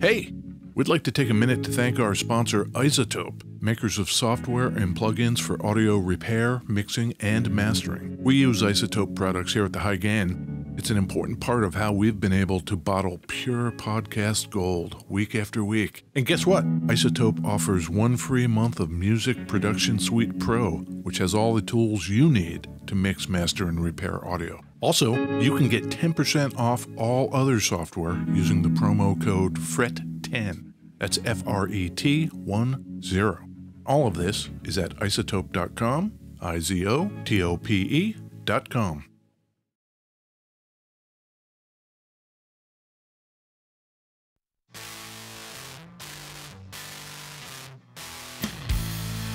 Hey, we'd like to take a minute to thank our sponsor, iZotope, makers of software and plugins for audio repair, mixing, and mastering. We use iZotope products here at the High Gain. It's an important part of how we've been able to bottle pure podcast gold week after week. And guess what? iZotope offers 1 free month of Music Production Suite Pro, which has all the tools you need to mix, master, and repair audio. Also, you can get 10% off all other software using the promo code FRET10. That's FRET10. All of this is at iZotope.com, IZOTOPE.com.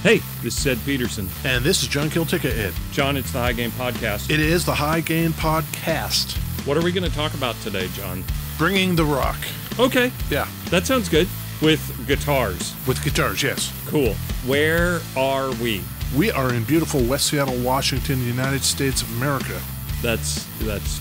Hey, this is Ed Peterson. And this is John Kiltica, Ed. John, it's the High Gain Podcast. It is the High Gain Podcast. What are we going to talk about today, John? Bringing the rock. Okay. Yeah. That sounds good. With guitars. With guitars, yes. Cool. Where are we? We are in beautiful West Seattle, Washington, United States of America. That's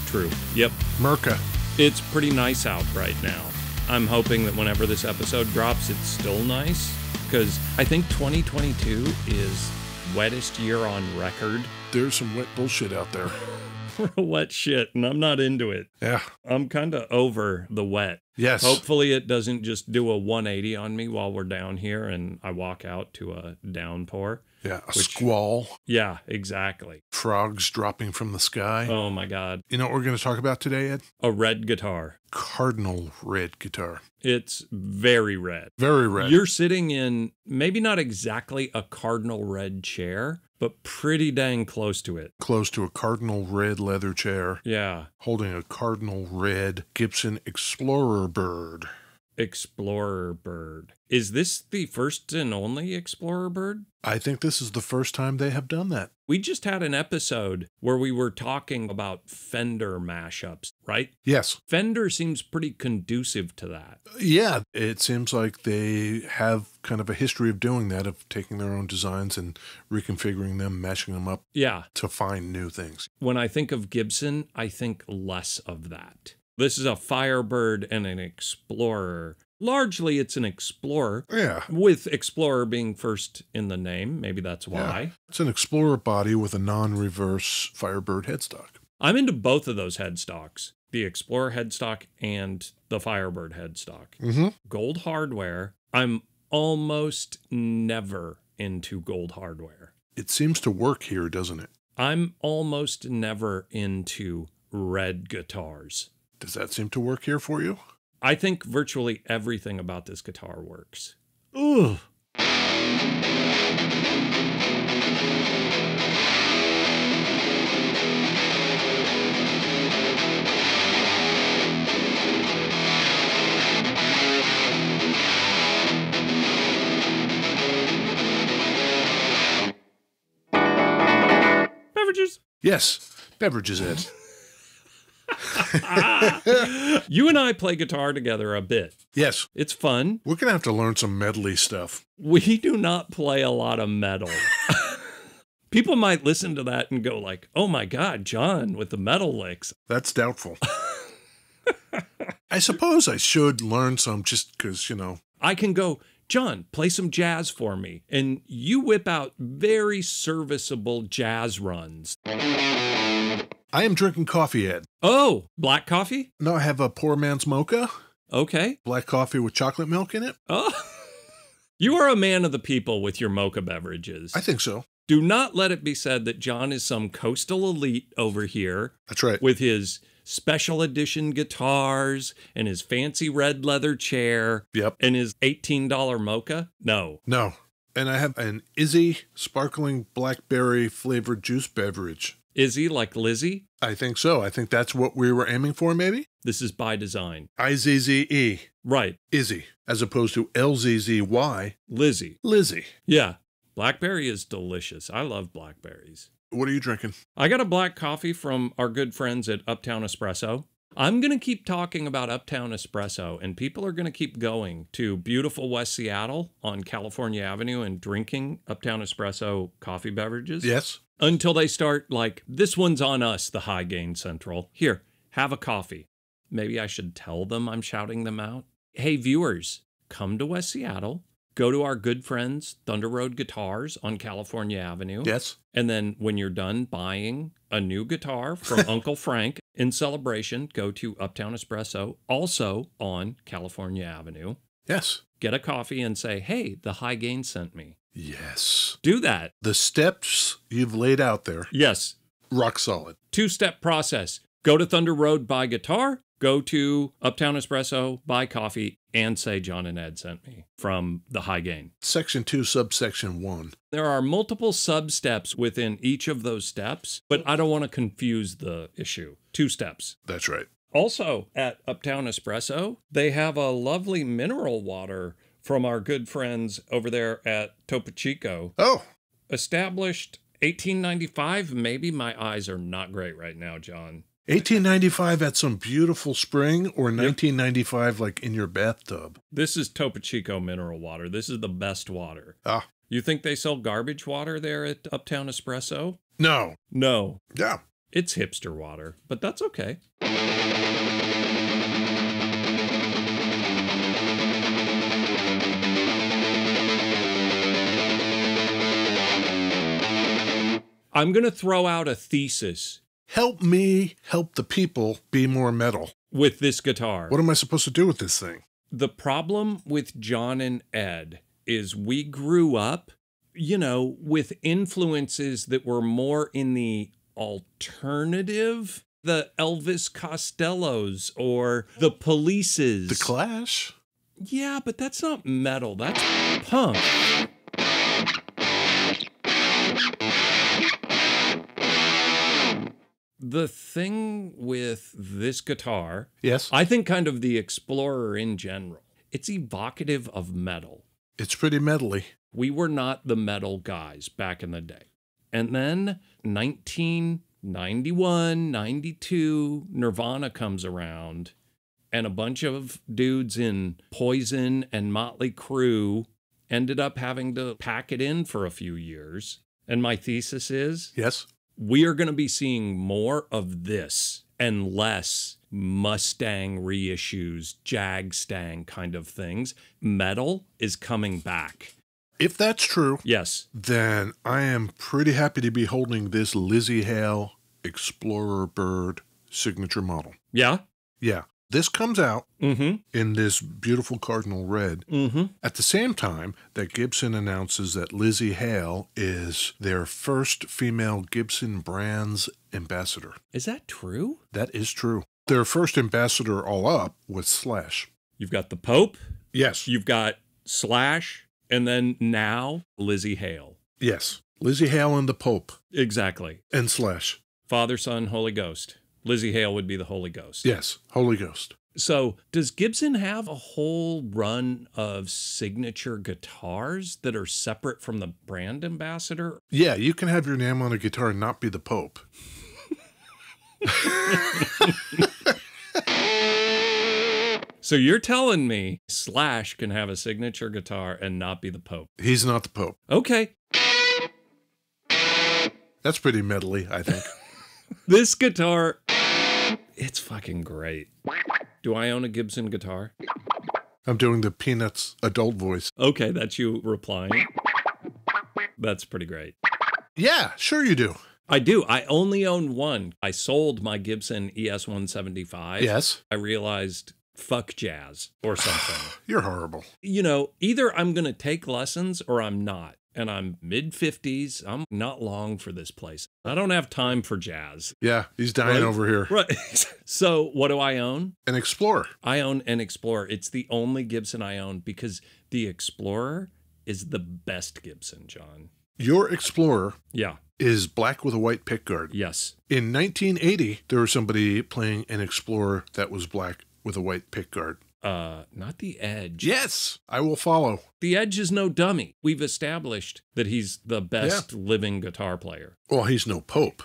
true. Yep. Merca. It's pretty nice out right now. I'm hoping that whenever this episode drops, it's still nice. Because I think 2022 is wettest year on record. There's some wet bullshit out there. Wet shit, and I'm not into it. Yeah. I'm kind of over the wet. Yes. Hopefully it doesn't just do a 180 on me while we're down here and I walk out to a downpour. Yeah, a squall. Yeah, exactly. Frogs dropping from the sky. Oh my God. You know what we're going to talk about today, Ed? A red guitar. Cardinal red guitar. It's very red. Very red. You're sitting in maybe not exactly a cardinal red chair, but pretty dang close to it. Close to a cardinal red leather chair. Yeah. Holding a cardinal red Gibson Explorerbird. Explorerbird. Is this the first and only Explorerbird? I think this is the first time they have done that. We just had an episode where we were talking about Fender mashups, right? Yes. Fender seems pretty conducive to that. Yeah, it seems like they have kind of a history of doing that, of taking their own designs and reconfiguring them, mashing them up. Yeah. To find new things. When I think of Gibson, I think less of that. This is a Firebird and an Explorer. Largely, it's an Explorer. Yeah. With Explorer being first in the name. Maybe that's why. Yeah. It's an Explorer body with a non-reverse Firebird headstock. I'm into both of those headstocks. The Explorer headstock and the Firebird headstock. Mm-hmm. Gold hardware. I'm almost never into gold hardware. It seems to work here, doesn't it? I'm almost never into red guitars. Does that seem to work here for you? I think virtually everything about this guitar works. Ugh. Beverages. Yes, beverages, Ed. You and I play guitar together a bit. Yes. It's fun. We're going to have to learn some medley stuff. We do not play a lot of metal. People might listen to that and go like, oh my God, John with the metal licks. That's doubtful. I suppose I should learn some just because, I can go, John, play some jazz for me. And you whip out very serviceable jazz runs. I am drinking coffee, Ed. Oh, black coffee? No, I have a poor man's mocha. Okay. Black coffee with chocolate milk in it. Oh, you are a man of the people with your mocha beverages. I think so. Do not let it be said that John is some coastal elite over here. That's right. With his special edition guitars and his fancy red leather chair. Yep. And his $18 mocha. No. No. And I have an Lzzy sparkling blackberry flavored juice beverage. Is he like Lzzy? I think so. I think that's what we were aiming for, maybe? This is by design. Izzy. Right. Izzy, as opposed to Lzzy. Lzzy. Lzzy. Yeah. Blackberry is delicious. I love blackberries. What are you drinking? I got a black coffee from our good friends at Uptown Espresso. I'm going to keep talking about Uptown Espresso, and people are going to keep going to beautiful West Seattle on California Avenue and drinking Uptown Espresso coffee beverages. Yes. Until they start like, this one's on us, the High Gain Central. Here, have a coffee. Maybe I should tell them I'm shouting them out. Hey, viewers, come to West Seattle. Go to our good friends, Thunder Road Guitars on California Avenue. Yes. And then when you're done buying a new guitar from Uncle Frank in celebration, go to Uptown Espresso, also on California Avenue. Yes. Get a coffee and say, hey, the High Gain sent me. Yes. Do that. The steps you've laid out there. Yes. Rock solid. 2-step process. Go to Thunder Road, buy guitar. Go to Uptown Espresso, buy coffee, and say John and Ed sent me from the High Gain. Section 2, subsection 1. There are multiple sub-steps within each of those steps, but I don't want to confuse the issue. 2 steps. That's right. Also, at Uptown Espresso, they have a lovely mineral water from our good friends over there at Topo Chico. Oh. Established 1895. Maybe my eyes are not great right now, John. 1895 at some beautiful spring, or 1995 like in your bathtub? This is Topo Chico mineral water. This is the best water. Ah. You think they sell garbage water there at Uptown Espresso? No. No. Yeah. It's hipster water, but that's okay. I'm going to throw out a thesis. Help me help the people be more metal. With this guitar. What am I supposed to do with this thing? The problem with John and Ed is we grew up, with influences that were more in the alternative, the Elvis Costellos or the Polices. The Clash? Yeah, but that's not metal. That's punk. The thing with this guitar, yes, I think kind of the Explorer in general, it's evocative of metal. It's pretty metally. We were not the metal guys back in the day. And then 1991, 92, Nirvana comes around, and a bunch of dudes in Poison and Motley Crue ended up having to pack it in for a few years. And my thesis is, yes, we are going to be seeing more of this and less Mustang reissues, Jag-Stang kind of things. Metal is coming back. If that's true, yes, then I am pretty happy to be holding this Lzzy Hale Explorerbird signature model. Yeah? Yeah. This comes out in this beautiful cardinal red at the same time that Gibson announces that Lzzy Hale is their first female Gibson brand's ambassador. Is that true? That is true. Their first ambassador all up was Slash. You've got the Pope. Yes. You've got Slash. And then now Lzzy Hale. Yes. Lzzy Hale and the Pope. Exactly. And Slash. Father, Son, Holy Ghost. Lzzy Hale would be the Holy Ghost. Yes, Holy Ghost. So does Gibson have a whole run of signature guitars that are separate from the brand ambassador? Yeah, you can have your name on a guitar and not be the Pope. So you're telling me Slash can have a signature guitar and not be the Pope? He's not the Pope. Okay. That's pretty metally, I think. This guitar, it's fucking great. Do I own a Gibson guitar? I'm doing the Peanuts adult voice. Okay, that's you replying. That's pretty great. Yeah, sure you do. I do. I only own one. I sold my Gibson ES-175. Yes. I realized, fuck jazz or something. You're horrible. Either I'm going to take lessons or I'm not. And I'm mid-50s. I'm not long for this place. I don't have time for jazz. Yeah, he's dying over here. Right. So what do I own? An Explorer. I own an Explorer. It's the only Gibson I own because the Explorer is the best Gibson, John. Your Explorer is black with a white pickguard. Yes. In 1980, there was somebody playing an Explorer that was black with a white pickguard. Not the Edge. Yes, I will follow. The Edge is no dummy. We've established that he's the best living guitar player. Well, he's no Pope.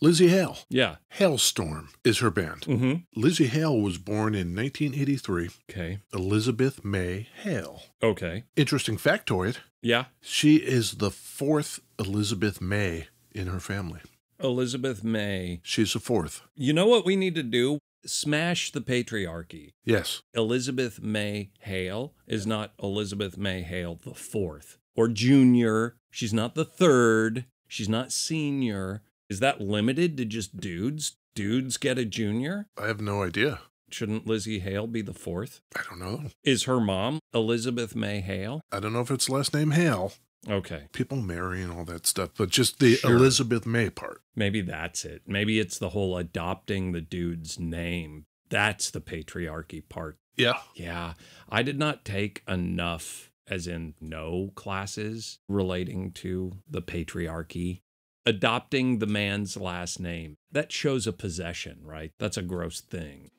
Lzzy Hale. Yeah. Halestorm is her band. Lzzy Hale was born in 1983. Okay. Elizabeth May Hale. Okay. Interesting factoid. Yeah. She is the fourth Elizabeth May in her family. Elizabeth May. She's the fourth. You know what we need to do? Smash the patriarchy. Yes. Elizabeth May Hale is not Elizabeth May Hale the fourth or junior. She's not the third. She's not senior. Is that limited to just dudes? Dudes get a junior? I have no idea. Shouldn't Lzzy Hale be the fourth? I don't know. Is her mom Elizabeth May Hale? I don't know if it's last name Hale. Okay. People marry and all that stuff, but just the Sure. Elizabeth May part. Maybe that's it. Maybe it's the whole adopting the dude's name. That's the patriarchy part. Yeah. Yeah. I did not take enough, as in no classes relating to the patriarchy. Adopting the man's last name. That shows a possession, right? That's a gross thing.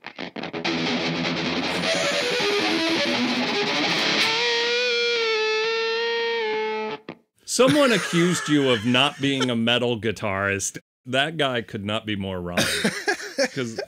Someone accused you of not being a metal guitarist. That guy could not be more wrong. Because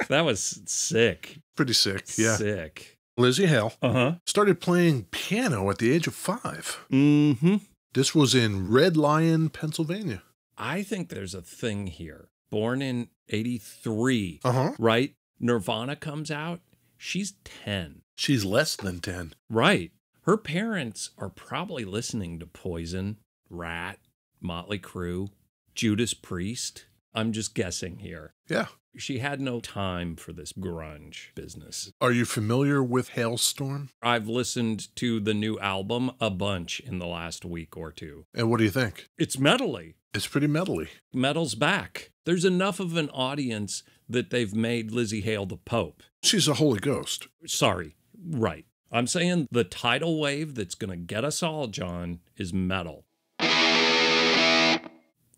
that was sick. Pretty sick. Yeah. Sick. Lzzy Hale Uh-huh. started playing piano at the age of 5. Mm-hmm. This was in Red Lion, Pennsylvania. I think there's a thing here. Born in 83, Uh-huh. right? Nirvana comes out. She's 10. She's less than 10. Right. Her parents are probably listening to Poison, Rat, Motley Crue, Judas Priest. I'm just guessing here. Yeah. She had no time for this grunge business. Are you familiar with Halestorm? I've listened to the new album a bunch in the last week or two. And what do you think? It's metally. It's pretty metally. Metal's back. There's enough of an audience that they've made Lzzy Hale the Pope. She's a Holy Ghost. Sorry. Right. I'm saying the tidal wave that's going to get us all, John, is metal.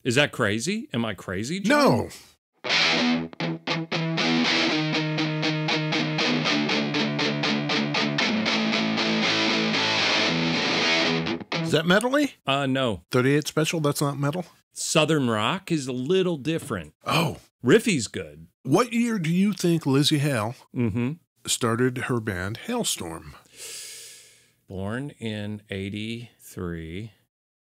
Is that crazy? Am I crazy, John? No. Is that metally? No. 38 Special, that's not metal? Southern rock is a little different. Oh. Riffy's good. What year do you think Lzzy Hale Mm-hmm. started her band Halestorm? Born in 83,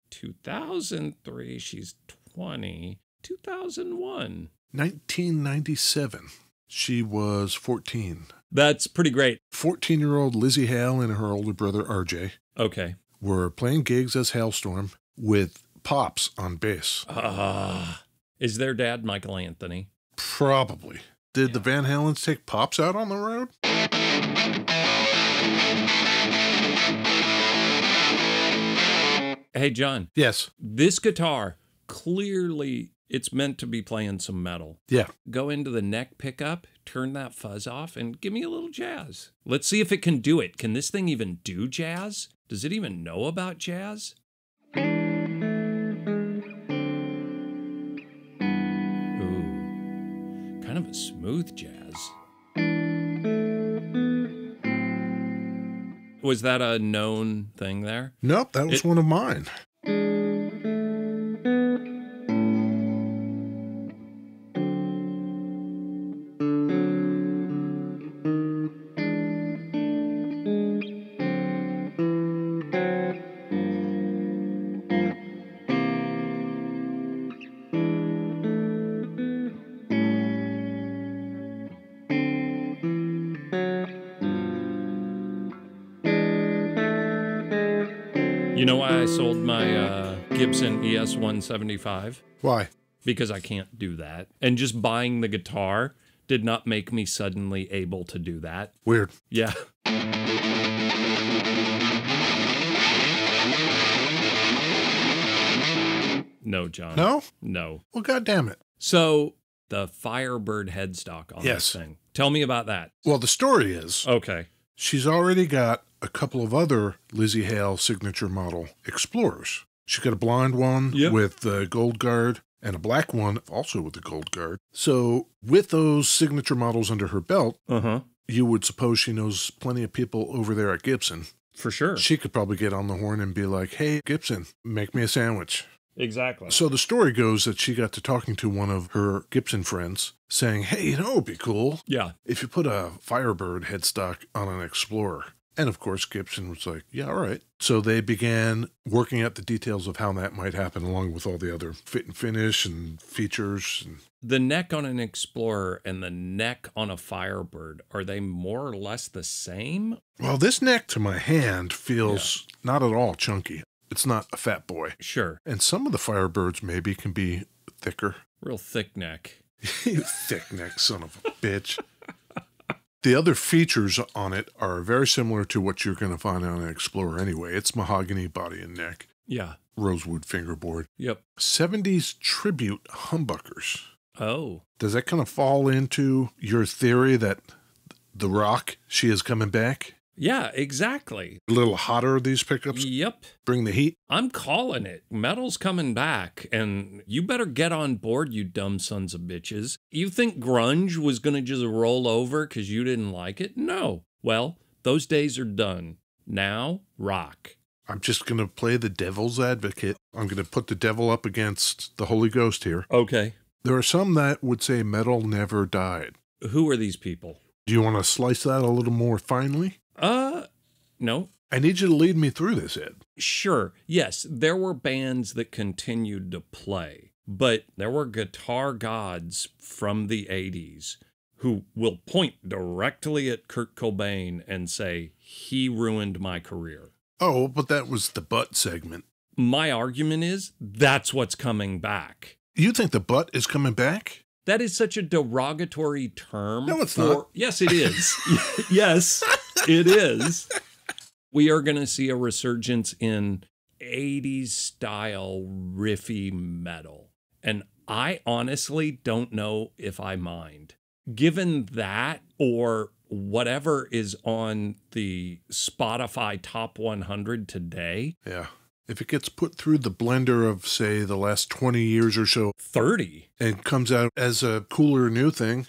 2003, she's 20, 2001. 1997. She was 14. That's pretty great. 14-year-old Lzzy Hale and her older brother RJ Okay. were playing gigs as Halestorm with Pops on bass. Is their dad Michael Anthony? Probably. Did the Van Halens take Pops out on the road? Hey, John. Yes. This guitar, clearly it's meant to be playing some metal. Yeah. Go into the neck pickup, turn that fuzz off, and give me a little jazz. Let's see if it can do it. Can this thing even do jazz? Does it even know about jazz? Ooh. Kind of a smooth jazz. Was that a known thing there? Nope, that was one of mine. You know why I sold my Gibson ES 175? Why? Because I can't do that. And just buying the guitar did not make me suddenly able to do that. Weird. Yeah. No, John. No? No. Well, goddamn it. So the Firebird headstock on Yes. this thing. Tell me about that. Well, the story is Okay. she's already got a couple of other Lzzy Hale signature model Explorers. She got a blonde one Yep. with the gold guard and a black one also with the gold guard. So with those signature models under her belt, Uh-huh. you would suppose she knows plenty of people over there at Gibson. For sure. She could probably get on the horn and be like, hey, Gibson, make me a sandwich. Exactly. So the story goes that she got to talking to one of her Gibson friends saying, hey, you know, it'd be cool Yeah. if you put a Firebird headstock on an Explorer. And of course, Gibson was like, yeah, all right. So they began working out the details of how that might happen, along with all the other fit and finish and features. And The neck on an Explorer and the neck on a Firebird, are they more or less the same? well, this neck to my hand feels not at all chunky. It's not a fat boy. Sure. And some of the Firebirds maybe can be thicker. Real thick neck. You thick neck son of a bitch. The other features on it are very similar to what you're going to find on an Explorer anyway. It's mahogany body and neck, Yeah. rosewood fingerboard, Yep. 70s tribute humbuckers. Oh. Does that kind of fall into your theory that The Rock, she is coming back? Yeah, exactly. A little hotter, these pickups? Yep. Bring the heat? I'm calling it. Metal's coming back, and you better get on board, you dumb sons of bitches. You think grunge was going to just roll over because you didn't like it? No. Well, those days are done. Now, rock. I'm just going to play the devil's advocate. I'm going to put the devil up against the Holy Ghost here. Okay. There are some that would say metal never died. Who are these people? Do you want to slice that a little more finely? No. I need you to lead me through this, Ed. Sure. Yes, there were bands that continued to play, but there were guitar gods from the 80s who will point directly at Kurt Cobain and say, he ruined my career. Oh, but that was the butt segment. My argument is that's what's coming back. You think the butt is coming back? That is such a derogatory term. No, it's not. Yes, it is. Yes, it is. We are going to see a resurgence in 80s style riffy metal. And I honestly don't know if I mind. Given that or whatever is on the Spotify Top 100 today. Yeah. If it gets put through the blender of, say, the last 20 years or so, 30. and comes out as a cooler new thing.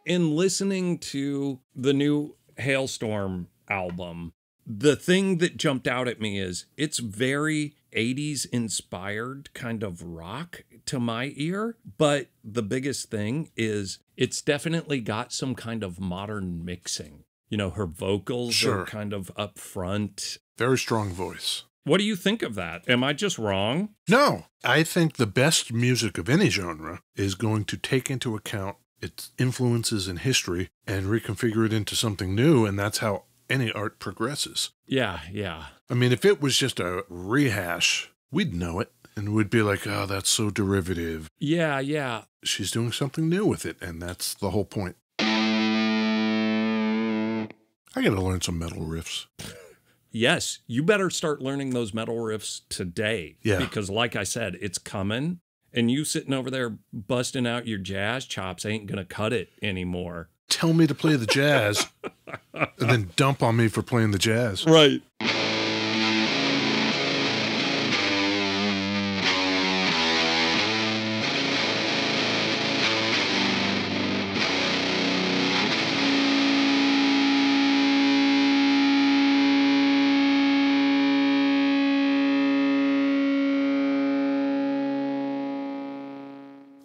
In listening to the new Halestorm album, the thing that jumped out at me is it's very 80s inspired kind of rock to my ear. But the biggest thing is it's definitely got some kind of modern mixing. You know, her vocals are kind of up front. Very strong voice. What do you think of that? Am I just wrong? No, I think the best music of any genre is going to take into account its influences in history and reconfigure it into something new, and that's how any art progresses. Yeah, yeah. I mean, if it was just a rehash, we'd know it, and we'd be like, oh, that's so derivative. Yeah, yeah. She's doing something new with it, and that's the whole point. I gotta learn some metal riffs. Yes, you better start learning those metal riffs today. Yeah. Because like I said, it's coming. And you sitting over there busting out your jazz chops ain't going to cut it anymore. Tell me to play the jazz and then dump on me for playing the jazz. Right.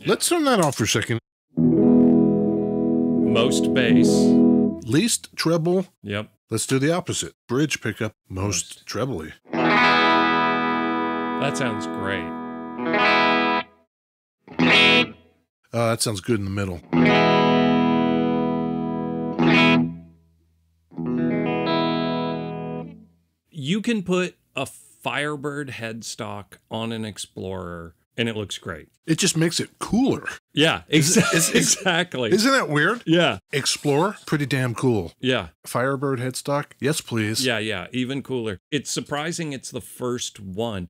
Let's turn that off for a second. Most bass. Least treble. Yep. Let's do the opposite. Bridge pickup, most trebly. That sounds great. That sounds good in the middle. You can put a Firebird headstock on an Explorer and it looks great. It just makes it cooler. Yeah, exactly. Isn't that weird? Yeah. Explorer, pretty damn cool. Yeah. Firebird headstock, yes please. Yeah, yeah, even cooler. It's surprising it's the first one.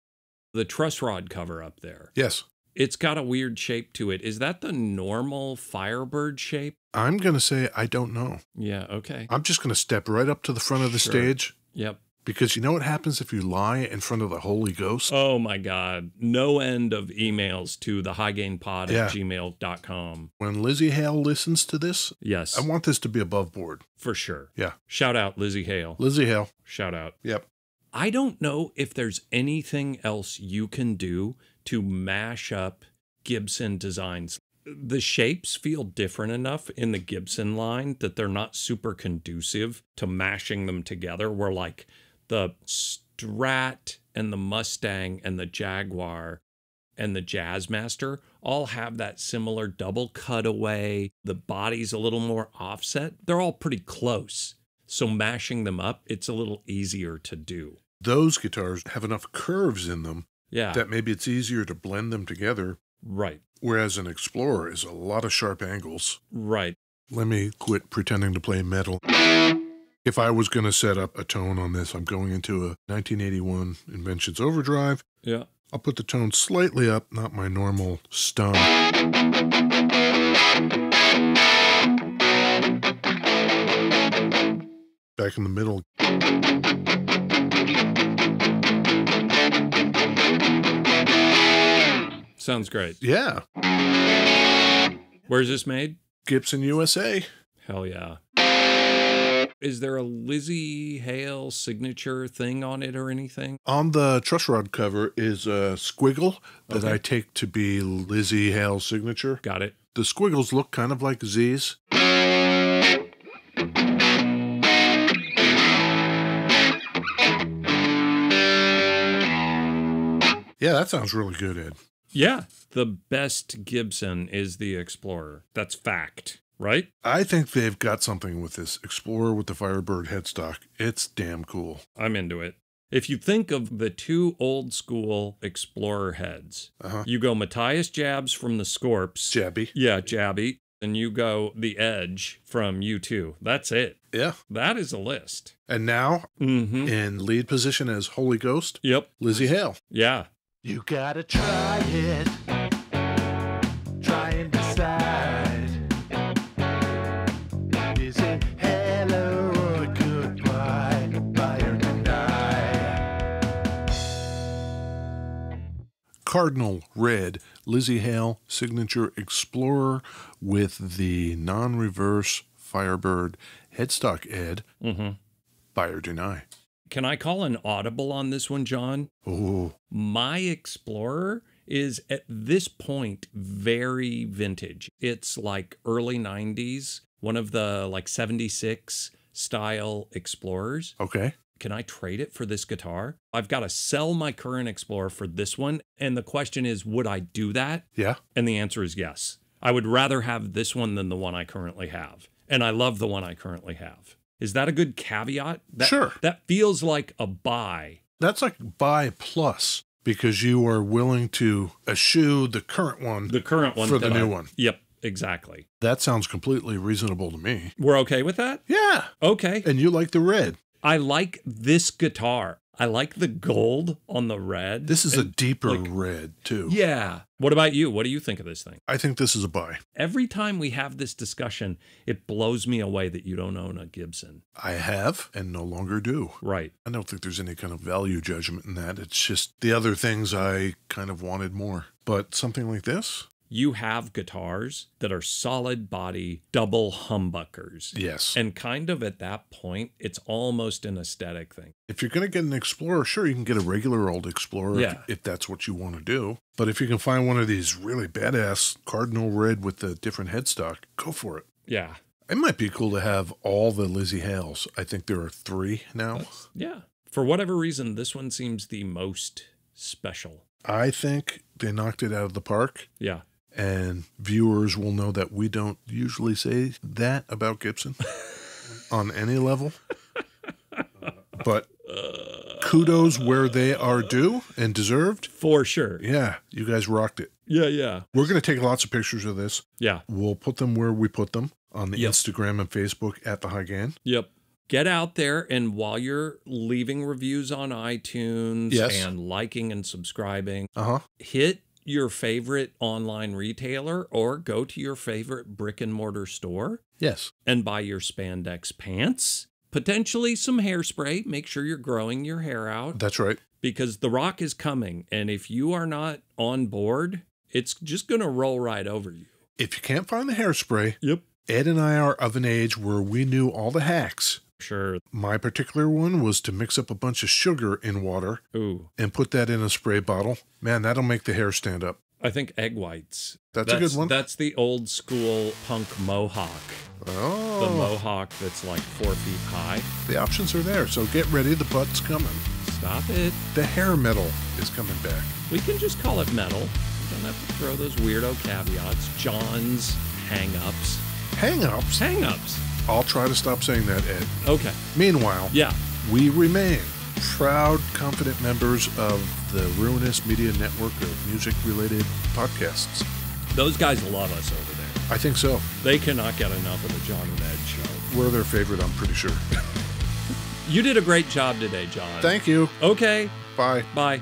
The truss rod cover up there. Yes. It's got a weird shape to it. Is that the normal Firebird shape? I'm going to say I don't know. Yeah, okay. I'm just going to step right up to the front of the stage. Yep. Because you know what happens if you lie in front of the Holy Ghost? Oh my God. No end of emails to the highgainpod@gmail.com. When Lzzy Hale listens to this, Yes. I want this to be above board. For sure. Yeah. Shout out Lzzy Hale. Lzzy Hale. Shout out. Yep. I don't know if there's anything else you can do to mash up Gibson designs. The shapes feel different enough in the Gibson line that they're not super conducive to mashing them together, where like the Strat and the Mustang and the Jaguar and the Jazzmaster all have that similar double cutaway. The body's a little more offset. They're all pretty close. So mashing them up, it's a little easier to do. Those guitars have enough curves in them Yeah. that maybe it's easier to blend them together. Right. Whereas an Explorer is a lot of sharp angles. Right. Let me quit pretending to play metal. If I was going to set up a tone on this, I'm going into a 1981 Inventions Overdrive. Yeah. I'll put the tone slightly up, not my normal stum. Back in the middle. Sounds great. Yeah. Where's this made? Gibson, USA. Hell yeah. Is there a Lzzy Hale signature thing on it or anything? On the truss rod cover is a squiggle that Okay. I take to be Lzzy Hale's signature. Got it. The squiggles look kind of like Z's. Yeah, that sounds really good, Ed. Yeah. The best Gibson is the Explorer. That's fact, right? I think they've got something with this Explorer with the Firebird headstock. It's damn cool. I'm into it. If you think of the two old school Explorer heads, you go Matthias Jabs from the Scorps. Jabby. Yeah, Jabby. And you go The Edge from U2. That's it. Yeah. That is a list. And now, in lead position as Holy Ghost, Yep. Lzzy Hale. Yeah. You gotta try it. Try and decide. Is it hello or goodbye? Buy or deny? Cardinal Red, Lzzy Hale signature Explorer with the non-reverse Firebird headstock, Ed. Buy or deny. Can I call an audible on this one, John? Oh, My Explorer is at this point very vintage. It's like early 90s, one of the like 76 style Explorers. okay. Can I trade it for this guitar? I've got to sell my current Explorer for this one. And the question is, would I do that? Yeah. And the answer is yes. I would rather have this one than the one I currently have. And I love the one I currently have. Is that a good caveat? Sure. That feels like a buy. That's like buy plus because you are willing to eschew the current one The current one for the that new one. Yep, exactly. That sounds completely reasonable to me. We're okay with that? Yeah. Okay. And you like the red. I like this guitar. I like the gold on the red. This is a deeper like- red, too. Yeah. What about you? What do you think of this thing? I think this is a buy. Every time we have this discussion, it blows me away that you don't own a Gibson. I have and no longer do. Right. I don't think there's any kind of value judgment in that. It's just the other things I kind of wanted more. But something like this? You have guitars that are solid body double humbuckers. Yes. And kind of at that point, it's almost an aesthetic thing. If you're going to get an Explorer, sure, you can get a regular old Explorer Yeah. if that's what you want to do. But if you can find one of these really badass cardinal red with the different headstock, go for it. Yeah. It might be cool to have all the Lzzy Hales. I think there are 3 now. Yeah. For whatever reason, this one seems the most special. I think they knocked it out of the park. Yeah. And viewers will know that we don't usually say that about Gibson on any level. But kudos where they are due and deserved. For sure. Yeah, you guys rocked it. Yeah. We're going to take lots of pictures of this. Yeah. We'll put them where we put them on the Yep. Instagram and Facebook at The High Gain. Yep. Get out there, and while you're leaving reviews on iTunes Yes. and liking and subscribing, Uh-huh. hit your favorite online retailer or go to your favorite brick and mortar store Yes. and buy your spandex pants, potentially some hairspray. Make sure you're growing your hair out That's right. because the rock is coming. And if you are not on board, it's just going to roll right over you. If you can't find the hairspray, Yep. Ed and I are of an age where we knew all the hacks. Sure. My particular one was to mix up a bunch of sugar in water Ooh. and put that in a spray bottle. Man, that'll make the hair stand up. I think egg whites. That's a good one. That's the old school punk mohawk. Oh. The mohawk that's like 4 feet high. The options are there, so get ready. The butt's coming. Stop it. The hair metal is coming back. We can just call it metal. We don't have to throw those weirdo caveats. John's hang-ups. Hang-ups? Hang-ups. I'll try to stop saying that, Ed. Okay. Meanwhile, Yeah. we remain proud, confident members of the Ruinous Media Network of music-related podcasts. Those guys love us over there. I think so. They cannot get enough of the John and Ed show. We're their favorite, I'm pretty sure. You did a great job today, John. Thank you. Okay. Bye. Bye.